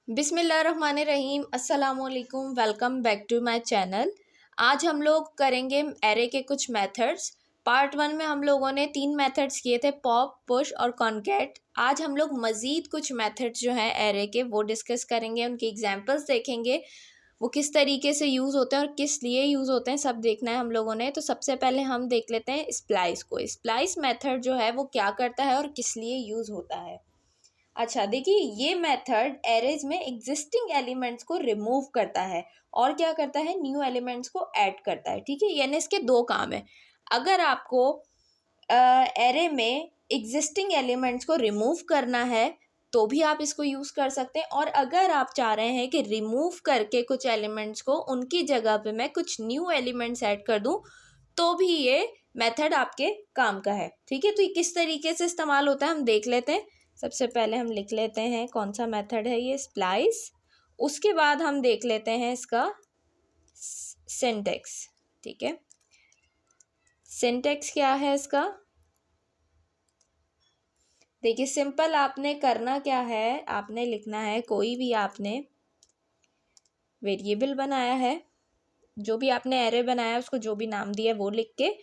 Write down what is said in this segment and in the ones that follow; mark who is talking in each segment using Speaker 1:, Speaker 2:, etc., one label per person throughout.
Speaker 1: बिस्मिल्लाहिर्रहमानिर्रहीम अस्सलामुअलैकुम। Welcome back to my channel. आज हम लोग करेंगे एरे के कुछ मेथड्स। पार्ट 1 में हम लोगों ने 3 मेथड्स किए थे, पॉप, पुश और कॉन्कैट। आज हम लोग मज़ीद कुछ मेथड्स जो हैं एरे के वो डिस्कस करेंगे, उनकी एग्जांपल्स देखेंगे, वो किस तरीके से यूज़ होते हैं और किस लिए यूज़ होते हैं सब देखना है हम लोगों ने। तो सबसे पहले हम देख लेते हैं स्प्लाइस को। स्प्लाइस मेथड जो है वो क्या करता है और किस लिए यूज़ होता है। अच्छा देखिए, ये मेथड एरेज में एग्जिस्टिंग एलिमेंट्स को रिमूव करता है और क्या करता है, न्यू एलिमेंट्स को ऐड करता है। ठीक है, यानी इसके दो काम है। अगर आपको एरे में एग्जिस्टिंग एलिमेंट्स को रिमूव करना है तो भी आप इसको यूज़ कर सकते हैं, और अगर आप चाह रहे हैं कि रिमूव करके कुछ एलिमेंट्स को उनकी जगह पे मैं कुछ न्यू एलिमेंट्स ऐड कर दूं तो भी ये मेथड आपके काम का है। ठीक है, तो ये किस तरीके से इस्तेमाल होता है हम देख लेते हैं। सबसे पहले हम लिख लेते हैं कौन सा मेथड है ये, स्प्लाइस। उसके बाद हम देख लेते हैं इसका सिंटैक्स। ठीक है, सिंटैक्स क्या है इसका, देखिए सिंपल आपने करना क्या है, आपने लिखना है कोई भी आपने वेरिएबल बनाया है, जो भी आपने एरे बनाया है उसको जो भी नाम दिया है वो लिख के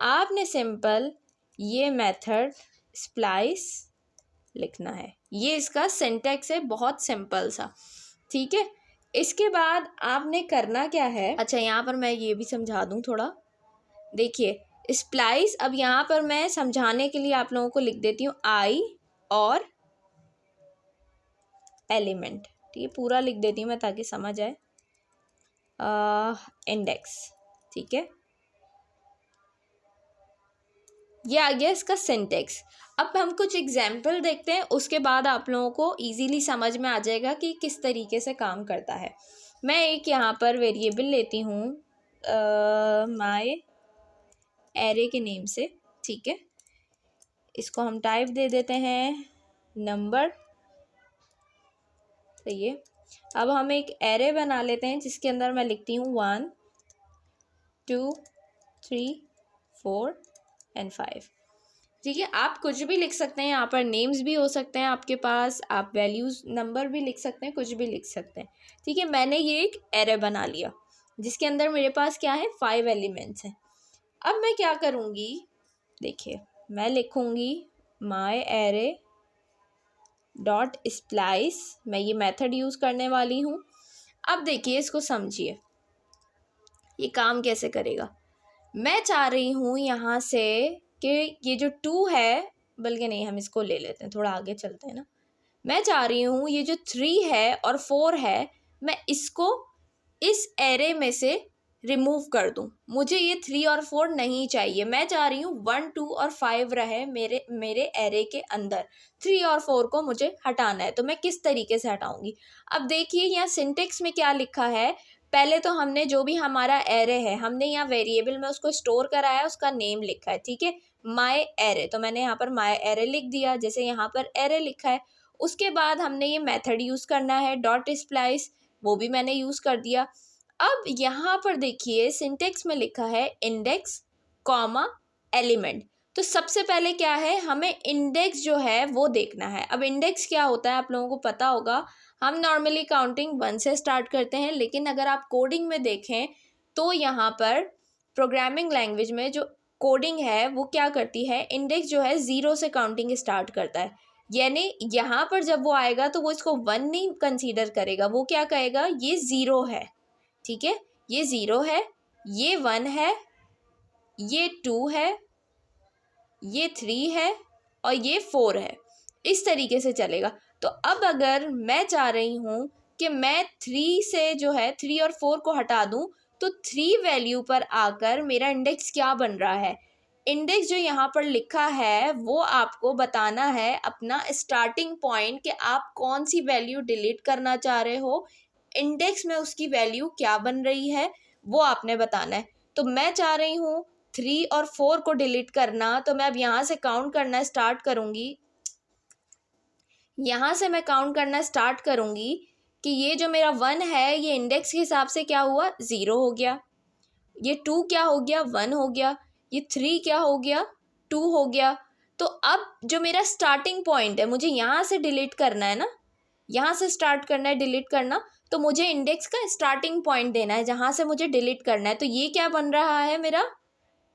Speaker 1: आपने सिंपल ये मेथड स्प्लाइस लिखना है। ये इसका सिंटैक्स है, बहुत सिंपल सा। ठीक है, इसके बाद आपने करना क्या है, अच्छा यहाँ पर मैं ये भी समझा दूँ थोड़ा। देखिए स्प्लाइस, अब यहाँ पर मैं समझाने के लिए आप लोगों को लिख देती हूँ आई और एलिमेंट। ठीक है, पूरा लिख देती हूँ मैं ताकि समझ आए। इंडेक्स। ठीक है, ये आ गया इसका सिंटैक्स। अब हम कुछ एग्जाम्पल देखते हैं, उसके बाद आप लोगों को इजीली समझ में आ जाएगा कि किस तरीके से काम करता है। मैं एक यहाँ पर वेरिएबल लेती हूँ माय एरे के नेम से। ठीक है, इसको हम टाइप दे देते हैं नंबर। सही है, अब हम एक एरे बना लेते हैं जिसके अंदर मैं लिखती हूँ 1 2 3 4 एंड 5। ठीक है, आप कुछ भी लिख सकते हैं, यहाँ पर नेम्स भी हो सकते हैं आपके पास, आप वैल्यूज़ नंबर भी लिख सकते हैं, कुछ भी लिख सकते हैं। ठीक है, मैंने ये एक एरे बना लिया जिसके अंदर मेरे पास क्या है, 5 एलिमेंट्स हैं। अब मैं क्या करूँगी, देखिए मैं लिखूँगी माय एरे डॉट स्प्लाइस, मैं ये मेथड यूज़ करने वाली हूँ। अब देखिए इसको समझिए, ये काम कैसे करेगा। मैं चाह रही हूँ यहाँ से कि ये जो 2 है, बल्कि नहीं हम इसको ले लेते हैं, थोड़ा आगे चलते हैं ना। मैं चाह रही हूँ ये जो 3 है और 4 है, मैं इसको इस एरे में से रिमूव कर दूँ। मुझे ये 3 और 4 नहीं चाहिए, मैं चाह रही हूँ 1 2 और 5 रहे मेरे एरे के अंदर। 3 और 4 को मुझे हटाना है, तो मैं किस तरीके से हटाऊँगी। अब देखिए यहाँ सिंटेक्स में क्या लिखा है, पहले तो हमने जो भी हमारा एरे है हमने यहाँ वेरिएबल में उसको स्टोर कराया है, उसका नेम लिखा है। ठीक है, माय एरे, तो मैंने यहाँ पर माय एरे लिख दिया जैसे यहाँ पर एरे लिखा है। उसके बाद हमने ये मेथड यूज़ करना है डॉट स्प्लाइस, वो भी मैंने यूज़ कर दिया। अब यहाँ पर देखिए सिंटेक्स में लिखा है इंडेक्स कॉमा एलिमेंट। तो सबसे पहले क्या है, हमें इंडेक्स जो है वो देखना है। अब इंडेक्स क्या होता है आप लोगों को पता होगा, हम नॉर्मली काउंटिंग 1 से स्टार्ट करते हैं, लेकिन अगर आप कोडिंग में देखें तो यहाँ पर प्रोग्रामिंग लैंग्वेज में जो कोडिंग है वो क्या करती है, इंडेक्स जो है 0 से काउंटिंग स्टार्ट करता है। यानी यहाँ पर जब वो आएगा तो वो इसको 1 नहीं कंसीडर करेगा, वो क्या कहेगा, ये 0 है। ठीक है, ये 0 है, ये 1 है, ये 2 है, ये 3 है और ये 4 है, इस तरीके से चलेगा। तो अब अगर मैं चाह रही हूँ कि मैं 3 से जो है 3 और 4 को हटा दूँ, तो 3 वैल्यू पर आकर मेरा इंडेक्स क्या बन रहा है, इंडेक्स जो यहाँ पर लिखा है वो आपको बताना है अपना स्टार्टिंग पॉइंट कि आप कौन सी वैल्यू डिलीट करना चाह रहे हो, इंडेक्स में उसकी वैल्यू क्या बन रही है वो आपने बताना है। तो मैं चाह रही हूँ 3 और 4 को डिलीट करना, तो मैं अब यहाँ से काउंट करना स्टार्ट करूँगी। यहाँ से मैं काउंट करना स्टार्ट करूँगी कि ये जो मेरा 1 है ये इंडेक्स के हिसाब से क्या हुआ, 0 हो गया, ये 2 क्या हो गया, 1 हो गया, ये 3 क्या हो गया, 2 हो गया। तो अब जो मेरा स्टार्टिंग पॉइंट है मुझे यहाँ से डिलीट करना है ना, यहाँ से स्टार्ट करना है डिलीट करना, तो मुझे इंडेक्स का स्टार्टिंग पॉइंट देना है जहाँ से मुझे डिलीट करना है। तो ये क्या बन रहा है, मेरा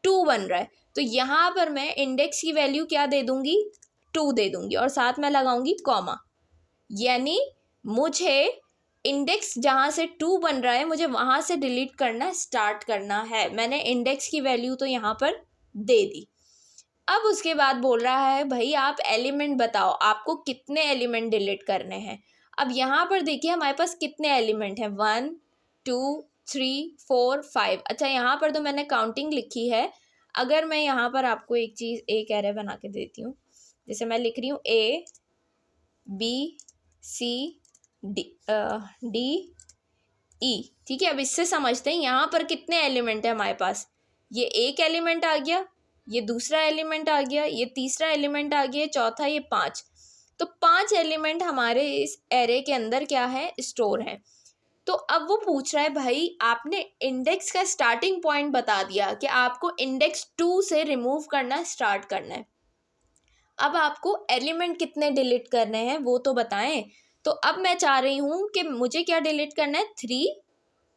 Speaker 1: 2 बन रहा है। तो यहाँ पर मैं इंडेक्स की वैल्यू क्या दे दूँगी, 2 दे दूँगी और साथ में लगाऊंगी कॉमा, यानी मुझे इंडेक्स जहाँ से 2 बन रहा है मुझे वहाँ से डिलीट करना स्टार्ट करना है। मैंने इंडेक्स की वैल्यू तो यहाँ पर दे दी। अब उसके बाद बोल रहा है भाई आप एलिमेंट बताओ, आपको कितने एलिमेंट डिलीट करने हैं। अब यहाँ पर देखिए हमारे पास कितने एलिमेंट हैं, 1 2 3 4 5। अच्छा यहाँ पर तो मैंने काउंटिंग लिखी है। अगर मैं यहाँ पर आपको एक चीज़, एक एरे बना के देती हूँ, जैसे मैं लिख रही हूँ A B C D E, ठीक है। अब इससे समझते हैं यहाँ पर कितने एलिमेंट है हमारे पास। ये एक एलिमेंट आ गया, ये दूसरा एलिमेंट आ गया, ये तीसरा एलिमेंट आ गया, चौथा, ये 5। तो 5 एलिमेंट हमारे इस एरे के अंदर क्या है, स्टोर है। तो अब वो पूछ रहा है भाई आपने इंडेक्स का स्टार्टिंग पॉइंट बता दिया कि आपको इंडेक्स 2 से रिमूव करना स्टार्ट करना है। अब आपको एलिमेंट कितने डिलीट करने हैं वो तो बताएं। तो अब मैं चाह रही हूँ कि मुझे क्या डिलीट करना है, 3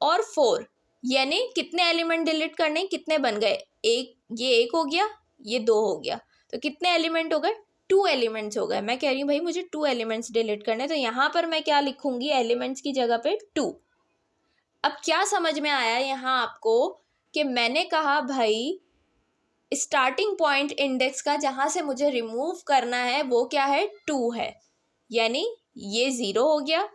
Speaker 1: और 4, यानी कितने एलिमेंट डिलीट करने, कितने बन गए, एक, ये एक हो गया, ये 2 हो गया, तो कितने एलिमेंट हो गए, 2 एलिमेंट्स हो गए। मैं कह रही हूँ भाई मुझे 2 एलिमेंट्स डिलीट करने, तो यहाँ पर मैं क्या लिखूंगी, एलिमेंट्स की जगह पे 2। अब क्या समझ में आया यहाँ आपको कि मैंने कहा भाई स्टार्टिंग पॉइंट इंडेक्स का जहाँ से मुझे रिमूव करना है वो क्या है, 2 है, यानी ये 0 हो गया,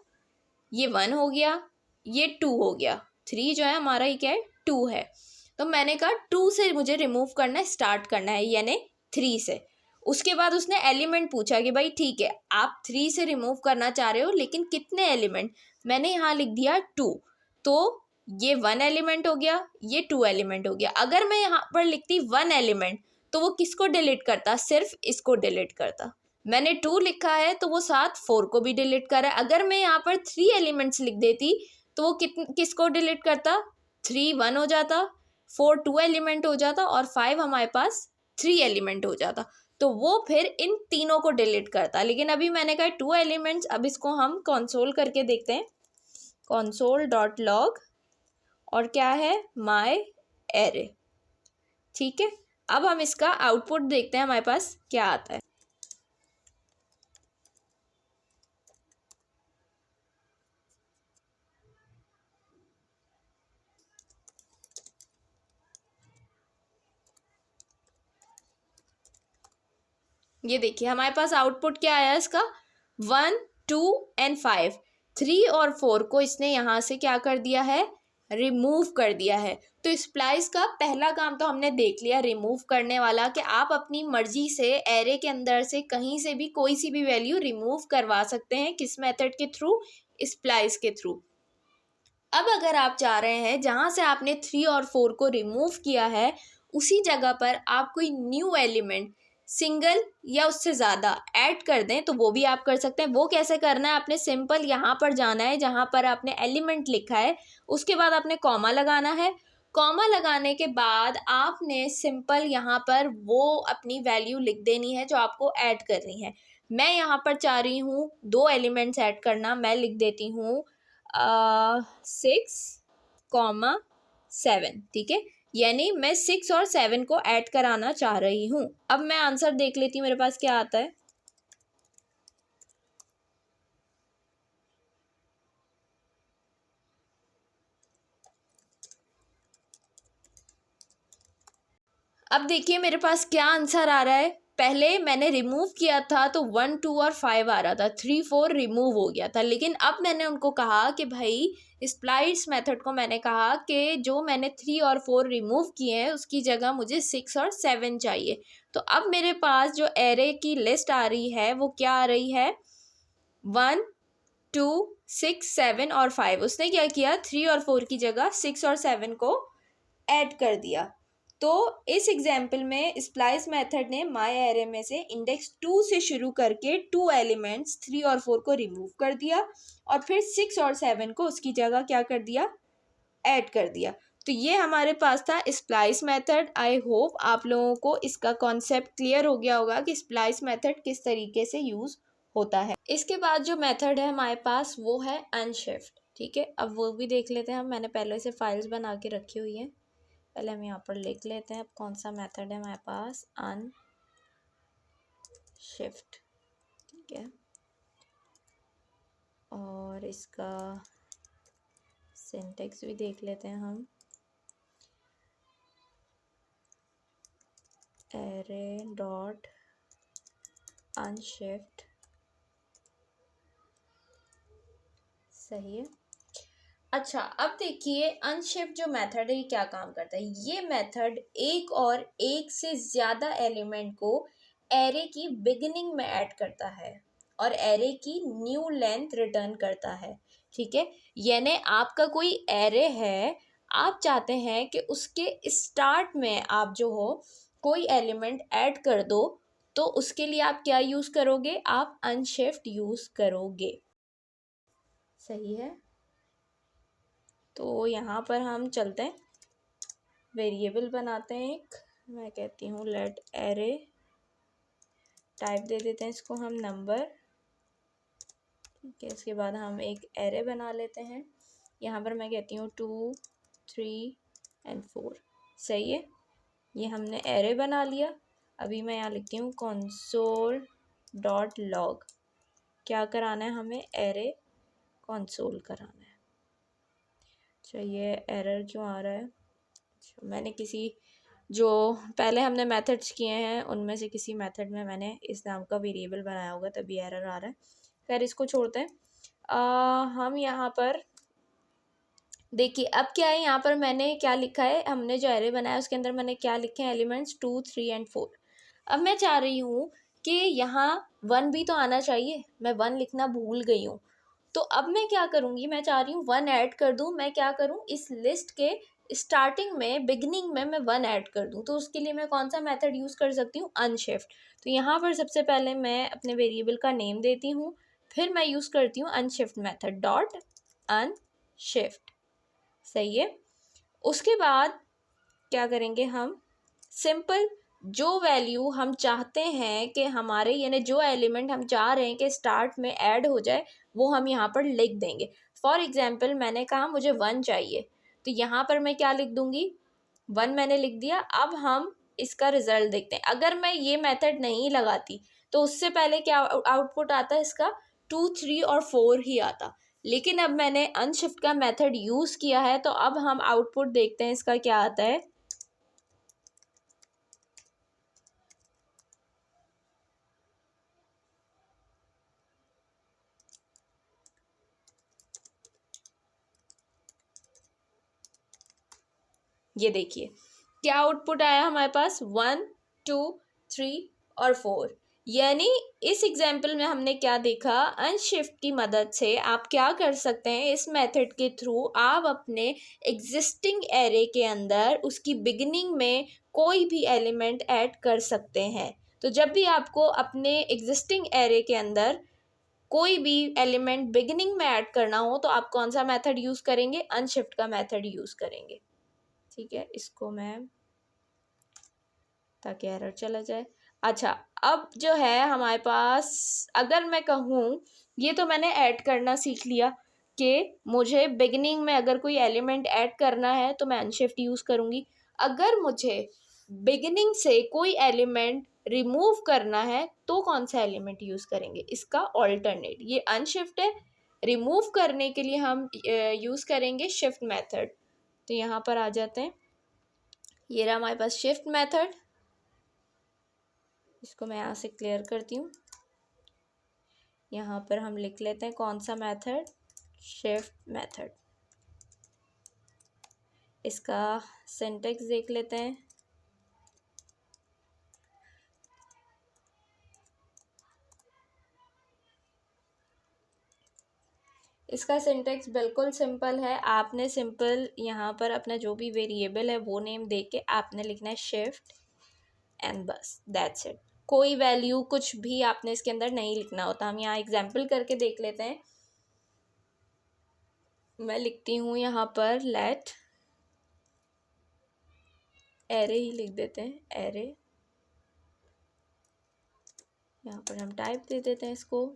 Speaker 1: ये 1 हो गया, ये 2 हो गया, 3 जो है हमारा ये क्या है, 2 है। तो मैंने कहा 2 से मुझे रिमूव करना स्टार्ट करना है, यानी 3 से। उसके बाद उसने एलिमेंट पूछा कि भाई ठीक है आप 3 से रिमूव करना चाह रहे हो लेकिन कितने एलिमेंट, मैंने यहाँ लिख दिया 2, तो ये 1 एलिमेंट हो गया, ये 2 एलिमेंट हो गया। अगर मैं यहाँ पर लिखती 1 एलिमेंट तो वो किसको डिलीट करता, सिर्फ इसको डिलीट करता। मैंने 2 लिखा है तो वो साथ 4 को भी डिलीट कर रहा है। अगर मैं यहाँ पर 3 एलिमेंट्स लिख देती तो वो किसको डिलीट करता, 3 1 हो जाता, 4 2 एलिमेंट हो जाता और 5 हमारे पास 3 एलिमेंट हो जाता, तो वो फिर इन तीनों को डिलीट करता। लेकिन अभी मैंने कहा 2 एलिमेंट्स। अब इसको हम कंसोल करके देखते हैं, console.log और क्या है, माई एरे, ठीक है। अब हम इसका आउटपुट देखते हैं हमारे पास क्या आता है। ये देखिए हमारे पास आउटपुट क्या आया इसका, 1 2 एंड 5, 3 और 4 को इसने यहाँ से क्या कर दिया है, रिमूव कर दिया है। तो स्प्लाइस का पहला काम तो हमने देख लिया, रिमूव करने वाला, कि आप अपनी मर्जी से एरे के अंदर से कहीं से भी कोई सी भी वैल्यू रिमूव करवा सकते हैं, किस मेथड के थ्रू, स्प्लाइस के थ्रू। अब अगर आप चाह रहे हैं जहाँ से आपने 3 और 4 को रिमूव किया है उसी जगह पर आप कोई न्यू एलिमेंट सिंगल या उससे ज़्यादा ऐड कर दें तो वो भी आप कर सकते हैं। वो कैसे करना है, आपने सिंपल यहाँ पर जाना है जहाँ पर आपने एलिमेंट लिखा है, उसके बाद आपने कॉमा लगाना है। कॉमा लगाने के बाद आपने सिंपल यहाँ पर वो अपनी वैल्यू लिख देनी है जो आपको ऐड करनी है। मैं यहाँ पर चाह रही हूँ 2 एलिमेंट्स ऐड करना, मैं लिख देती हूँ 6,7, ठीक है, यानी मैं 6 और 7 को ऐड कराना चाह रही हूँ। अब मैं आंसर देख लेती हूँ मेरे पास क्या आता है। अब देखिए मेरे पास क्या आंसर आ रहा है। पहले मैंने रिमूव किया था तो 1 2 और 5 आ रहा था, 3 4 रिमूव हो गया था। लेकिन अब मैंने उनको कहा कि भाई स्प्लाइस मेथड को मैंने कहा कि जो मैंने 3 और 4 रिमूव किए हैं उसकी जगह मुझे 6 और 7 चाहिए। तो अब मेरे पास जो एरे की लिस्ट आ रही है वो क्या आ रही है, 1 2 6 7 और 5। उसने क्या किया, 3 और 4 की जगह 6 और 7 को ऐड कर दिया। तो इस एग्जाम्पल में स्प्लाइस मेथड ने माई एरे में से इंडेक्स 2 से शुरू करके 2 एलिमेंट्स 3 और 4 को रिमूव कर दिया और फिर 6 और 7 को उसकी जगह क्या कर दिया, ऐड कर दिया। तो ये हमारे पास था स्प्लाइस मेथड। आई होप आप लोगों को इसका कॉन्सेप्ट क्लियर हो गया होगा कि स्प्लाइस मेथड किस तरीके से यूज़ होता है। इसके बाद जो मेथड है हमारे पास वो है अनशिफ्ट, ठीक है। अब वो भी देख लेते हैं हम, मैंने पहले से फाइल्स बना के रखी हुई हैं, पहले हम यहाँ पर लिख लेते हैं अब कौन सा मेथड है हमारे पास, अनशिफ्ट, ठीक है। और इसका सिंटेक्स भी देख लेते हैं हम, array डॉट अनशिफ्ट, सही है। अच्छा, अब देखिए अनशिफ्ट जो मेथड है ये क्या काम करता है। ये मेथड एक और एक से ज़्यादा एलिमेंट को एरे की बिगिनिंग में ऐड करता है और एरे की न्यू लेंथ रिटर्न करता है, ठीक है। यानी आपका कोई एरे है, आप चाहते हैं कि उसके स्टार्ट में आप जो हो कोई एलिमेंट ऐड कर दो, तो उसके लिए आप क्या यूज़ करोगे, आप अनशिफ्ट यूज़ करोगे, सही है। तो यहाँ पर हम चलते हैं, वेरिएबल बनाते हैं एक, मैं कहती हूँ लेट एरे, टाइप दे देते हैं इसको हम नंबर, ठीक है। इसके बाद हम एक एरे बना लेते हैं, यहाँ पर मैं कहती हूँ 2, 3 एंड 4, सही है। ये हमने एरे बना लिया। अभी मैं यहाँ लिखती हूँ console डॉट लॉग, क्या कराना है हमें, एरे कंसोल कराना है। अच्छा, ये एरर क्यों आ रहा है, अच्छा मैंने किसी जो पहले हमने मेथड्स किए हैं उनमें से किसी मेथड में मैंने इस नाम का वेरिएबल बनाया होगा, तभी एरर आ रहा है। खैर इसको छोड़ते हैं। हम यहाँ पर देखिए अब क्या है, यहाँ पर मैंने क्या लिखा है, हमने जो एरे बनाया उसके अंदर मैंने क्या लिखे हैं, एलिमेंट्स 2, 3 एंड 4। अब मैं चाह रही हूँ कि यहाँ 1 भी तो आना चाहिए, मैं 1 लिखना भूल गई हूँ। तो अब मैं क्या करूँगी, मैं चाह रही हूँ 1 ऐड कर दूँ। मैं क्या करूँ, इस लिस्ट के स्टार्टिंग में बिगनिंग में मैं 1 ऐड कर दूँ। तो उसके लिए मैं कौन सा मेथड यूज़ कर सकती हूँ, अनशिफ्ट। तो यहाँ पर सबसे पहले मैं अपने वेरिएबल का नेम देती हूँ, फिर मैं यूज़ करती हूँ अनशिफ्ट मेथड, डॉट अनशिफ्ट, सही है। उसके बाद क्या करेंगे हम, सिंपल जो वैल्यू हम चाहते हैं कि हमारे यानी जो एलिमेंट हम चाह रहे हैं कि स्टार्ट में ऐड हो जाए वो हम यहाँ पर लिख देंगे। फॉर एग्जांपल मैंने कहा मुझे 1 चाहिए, तो यहाँ पर मैं क्या लिख दूँगी, 1 मैंने लिख दिया। अब हम इसका रिजल्ट देखते हैं। अगर मैं ये मेथड नहीं लगाती तो उससे पहले क्या आउटपुट आता है इसका, 2, 3 और 4 ही आता। लेकिन अब मैंने अनशिफ्ट का मेथड यूज़ किया है, तो अब हम आउटपुट देखते हैं इसका क्या आता है। ये देखिए क्या आउटपुट आया हमारे पास, 1, 2, 3 और 4। यानी इस एग्जाम्पल में हमने क्या देखा, अनशिफ्ट की मदद से आप क्या कर सकते हैं, इस मेथड के थ्रू आप अपने एग्जिस्टिंग एरे के अंदर उसकी बिगिनिंग में कोई भी एलिमेंट ऐड कर सकते हैं। तो जब भी आपको अपने एग्जिस्टिंग एरे के अंदर कोई भी एलिमेंट बिगिनिंग में ऐड करना हो तो आप कौन सा मेथड यूज़ करेंगे, अनशिफ्ट का मेथड यूज़ करेंगे, ठीक है। इसको मैं, ताकि एरर चला जाए। अच्छा, अब जो है हमारे पास, अगर मैं कहूँ, ये तो मैंने ऐड करना सीख लिया कि मुझे बिगिनिंग में अगर कोई एलिमेंट ऐड करना है तो मैं अनशिफ्ट यूज़ करूँगी। अगर मुझे बिगिनिंग से कोई एलिमेंट रिमूव करना है तो कौन सा एलिमेंट यूज़ करेंगे, इसका ऑल्टरनेट। ये अनशिफ्ट है, रिमूव करने के लिए हम यूज़ करेंगे शिफ्ट मेथड। तो यहाँ पर आ जाते हैं, ये रहा हमारे पास शिफ्ट मेथड। इसको मैं यहाँ से क्लियर करती हूँ। यहाँ पर हम लिख लेते हैं कौन सा मेथड, शिफ्ट मेथड। इसका सिंटेक्स देख लेते हैं। इसका सिंटेक्स बिल्कुल सिंपल है। आपने सिंपल यहाँ पर अपना जो भी वेरिएबल है वो नेम दे के आपने लिखना है शिफ्ट एंड बस, दैट्स इट। कोई वैल्यू कुछ भी आपने इसके अंदर नहीं लिखना होता। हम यहाँ एग्जाम्पल करके देख लेते हैं। मैं लिखती हूँ यहाँ पर लेट एरे ही लिख देते हैं, एरे। यहाँ पर हम टाइप दे देते हैं इसको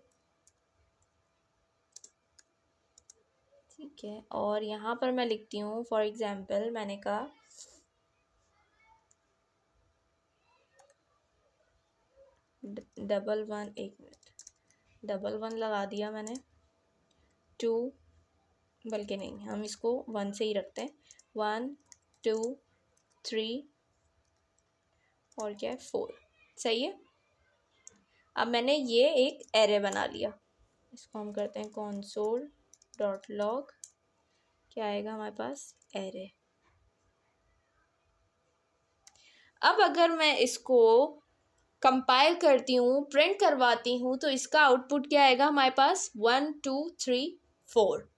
Speaker 1: ठीक है, और यहाँ पर मैं लिखती हूँ फॉर एग्जांपल मैंने कहा डबल वन, एक मिनट, डबल वन लगा दिया मैंने, 2, बल्कि नहीं हम इसको 1 से ही रखते हैं, 1 2 3 और क्या है 4, सही है। अब मैंने ये एक एरे बना लिया, इसको हम करते हैं console.log, क्या आएगा हमारे पास एरे। अब अगर मैं इसको कंपाइल करती हूँ, प्रिंट करवाती हूँ, तो इसका आउटपुट क्या आएगा हमारे पास 1 2 3 4।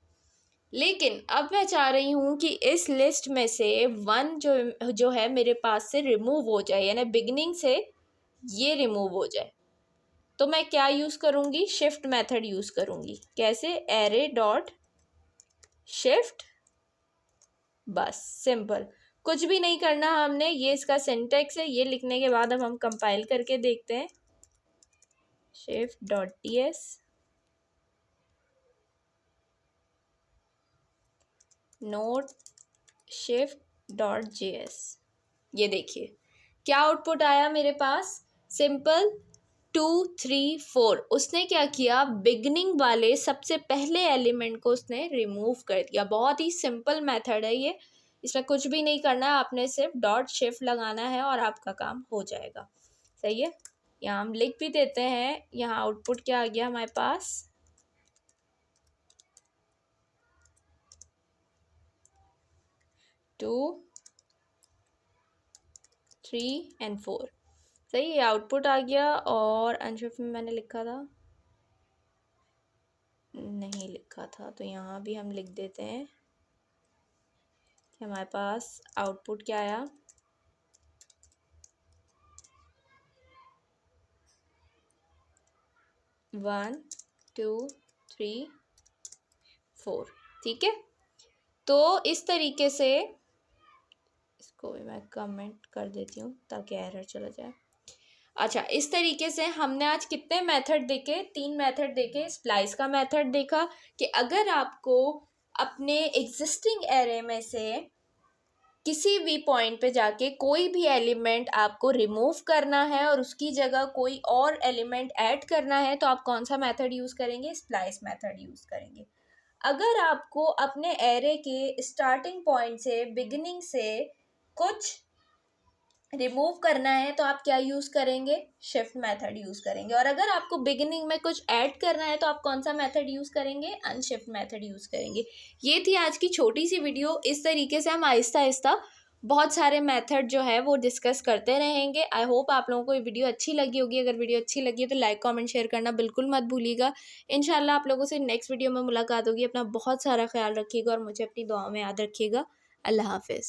Speaker 1: लेकिन अब मैं चाह रही हूँ कि इस लिस्ट में से 1 जो है मेरे पास से रिमूव हो जाए, यानी बिगनिंग से ये रिमूव हो जाए। तो मैं क्या यूज़ करूँगी, शिफ्ट मेथड यूज़ करूँगी। कैसे, एरे डॉट शिफ्ट, बस सिंपल, कुछ भी नहीं करना हमने, ये इसका सिंटैक्स है। ये लिखने के बाद अब हम कंपाइल करके देखते हैं, shift dot ts note shift dot js। ये देखिए क्या आउटपुट आया मेरे पास, सिंपल 2 3 4। उसने क्या किया, बिगनिंग वाले सबसे पहले एलिमेंट को उसने रिमूव कर दिया। बहुत ही सिंपल मेथड है ये, इसमें कुछ भी नहीं करना है, आपने सिर्फ डॉट शिफ्ट लगाना है और आपका काम हो जाएगा। सही है, यहाँ हम लिख भी देते हैं। यहाँ आउटपुट क्या आ गया हमारे पास, 2 3 एंड 4। सही है, आउटपुट आ गया। और अनशिफ्ट में मैंने लिखा था, नहीं लिखा था, तो यहाँ भी हम लिख देते हैं कि हमारे पास आउटपुट क्या आया, 1 2 3 4। ठीक है, तो इस तरीके से इसको भी मैं कमेंट कर देती हूँ ताकि एरर चला जाए। अच्छा, इस तरीके से हमने आज कितने मेथड देखे, 3 मेथड देखे। स्प्लाइस का मेथड देखा कि अगर आपको अपने एग्जिस्टिंग एरे में से किसी भी पॉइंट पे जाके कोई भी एलिमेंट आपको रिमूव करना है और उसकी जगह कोई और एलिमेंट ऐड करना है, तो आप कौन सा मेथड यूज़ करेंगे, स्प्लाइस मेथड यूज़ करेंगे। अगर आपको अपने एरे के स्टार्टिंग पॉइंट से, बिगिनिंग से कुछ रिमूव करना है, तो आप क्या यूज़ करेंगे, शिफ्ट मेथड यूज़ करेंगे। और अगर आपको बिगिनिंग में कुछ ऐड करना है, तो आप कौन सा मेथड यूज़ करेंगे, अनशिफ्ट मेथड यूज़ करेंगे। ये थी आज की छोटी सी वीडियो। इस तरीके से हम आहिस्ता आहिस्ता बहुत सारे मेथड जो है वो डिस्कस करते रहेंगे। आई होप आप लोगों को ये वीडियो अच्छी लगी होगी। अगर वीडियो अच्छी लगी है तो लाइक कमेंट शेयर करना बिल्कुल मत भूलिएगा। इंशाल्लाह आप लोगों से नेक्स्ट वीडियो में मुलाकात होगी। अपना बहुत सारा ख्याल रखिएगा और मुझे अपनी दुआओं में याद रखिएगा। अल्लाह हाफिज़।